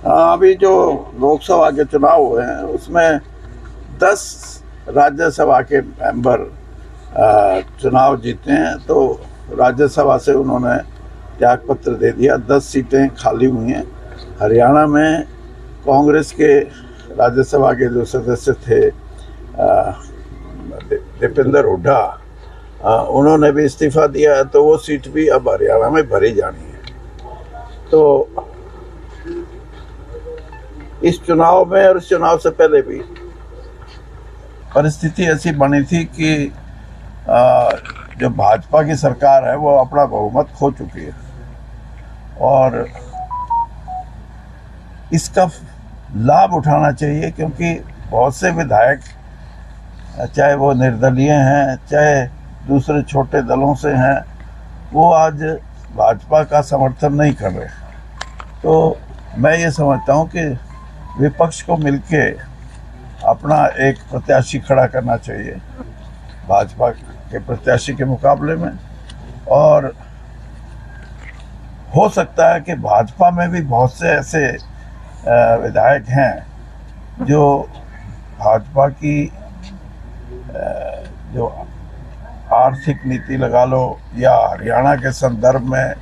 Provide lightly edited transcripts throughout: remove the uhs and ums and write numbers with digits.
अभी जो लोकसभा के चुनाव हुए हैं उसमें 10 राज्यसभा के मेंबर चुनाव जीते हैं। तो राज्यसभा से उन्होंने त्यागपत्र दे दिया। 10 सीटें खाली हुई हैं। हरियाणा में कांग्रेस के राज्यसभा के जो सदस्य थे दीपेंद्र हुड्डा, उन्होंने भी इस्तीफा दिया है। तो वो सीट भी अब हरियाणा में भरी जानी है। तो इस चुनाव में और इस चुनाव से पहले भी परिस्थिति ऐसी बनी थी कि जो भाजपा की सरकार है वो अपना बहुमत खो चुकी है और इसका लाभ उठाना चाहिए, क्योंकि बहुत से विधायक, चाहे वो निर्दलीय हैं चाहे दूसरे छोटे दलों से हैं, वो आज भाजपा का समर्थन नहीं कर रहे। तो मैं ये समझता हूँ कि विपक्ष को मिलके अपना एक प्रत्याशी खड़ा करना चाहिए भाजपा के प्रत्याशी के मुकाबले में। और हो सकता है कि भाजपा में भी बहुत से ऐसे विधायक हैं जो भाजपा की जो आर्थिक नीति लगा लो या हरियाणा के संदर्भ में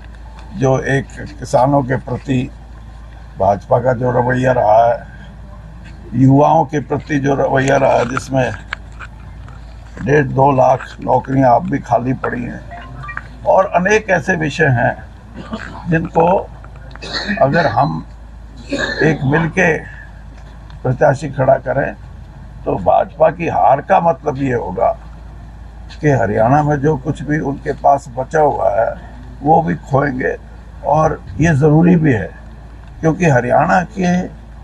जो एक किसानों के प्रति भाजपा का जो रवैया रहा है, युवाओं के प्रति जो रवैया रहा है, जिसमें 1.5-2 लाख नौकरियां अब भी खाली पड़ी हैं, और अनेक ऐसे विषय हैं जिनको अगर हम एक मिलके प्रत्याशी खड़ा करें तो भाजपा की हार का मतलब ये होगा कि हरियाणा में जो कुछ भी उनके पास बचा हुआ है वो भी खोएंगे। और ये ज़रूरी भी है, क्योंकि हरियाणा के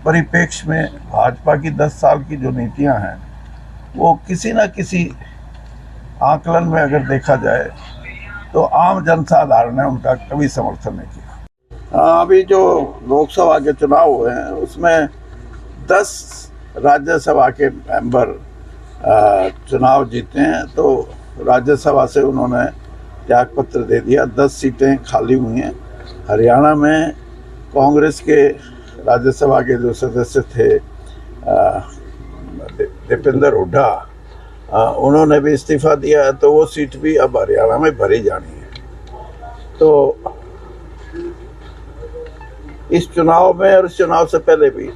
परिप्रेक्ष्य में भाजपा की 10 साल की जो नीतियां हैं वो किसी न किसी आकलन में अगर देखा जाए तो आम जनसाधारण ने उनका कभी समर्थन नहीं किया। अभी जो लोकसभा के चुनाव हुए हैं उसमें 10 राज्यसभा के मेंबर चुनाव जीते हैं। तो राज्यसभा से उन्होंने त्यागपत्र दे दिया। 10 सीटें खाली हुई हैं। हरियाणा में कांग्रेस के राज्यसभा के जो सदस्य थे दीपेंद्र हुड्डा, उन्होंने भी इस्तीफा दिया है। तो वो सीट भी अब हरियाणा में भरी जानी है। तो इस चुनाव में और इस चुनाव से पहले भी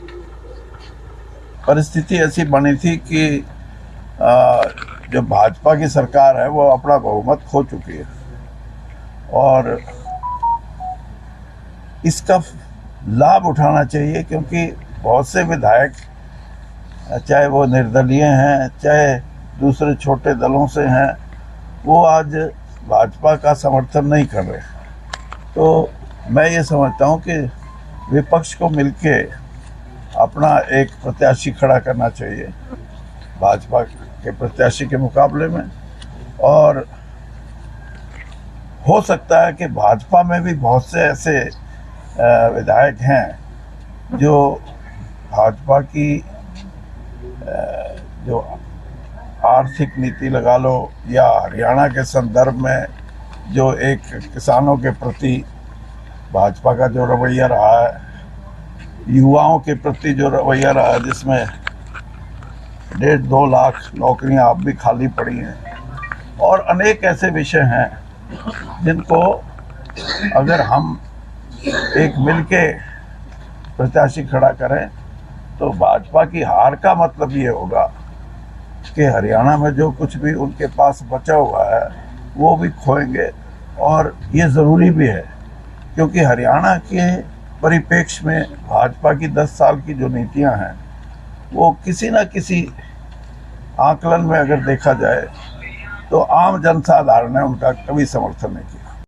परिस्थिति ऐसी बनी थी कि जो भाजपा की सरकार है वो अपना बहुमत खो चुकी है और इसका लाभ उठाना चाहिए, क्योंकि बहुत से विधायक, चाहे वो निर्दलीय हैं चाहे दूसरे छोटे दलों से हैं, वो आज भाजपा का समर्थन नहीं कर रहे। तो मैं ये समझता हूँ कि विपक्ष को मिलके अपना एक प्रत्याशी खड़ा करना चाहिए भाजपा के प्रत्याशी के मुकाबले में। और हो सकता है कि भाजपा में भी बहुत से ऐसे विधायक हैं जो भाजपा की जो आर्थिक नीति लगा लो या हरियाणा के संदर्भ में जो एक किसानों के प्रति भाजपा का जो रवैया रहा है, युवाओं के प्रति जो रवैया रहा है, जिसमें 1.5-2 लाख नौकरियां अब भी खाली पड़ी हैं, और अनेक ऐसे विषय हैं जिनको अगर हम एक मिलके प्रत्याशी खड़ा करें तो भाजपा की हार का मतलब ये होगा कि हरियाणा में जो कुछ भी उनके पास बचा हुआ है वो भी खोएंगे। और ये ज़रूरी भी है, क्योंकि हरियाणा के परिप्रेक्ष्य में भाजपा की 10 साल की जो नीतियां हैं वो किसी न किसी आकलन में अगर देखा जाए तो आम जनसाधारण ने उनका कभी समर्थन नहीं किया।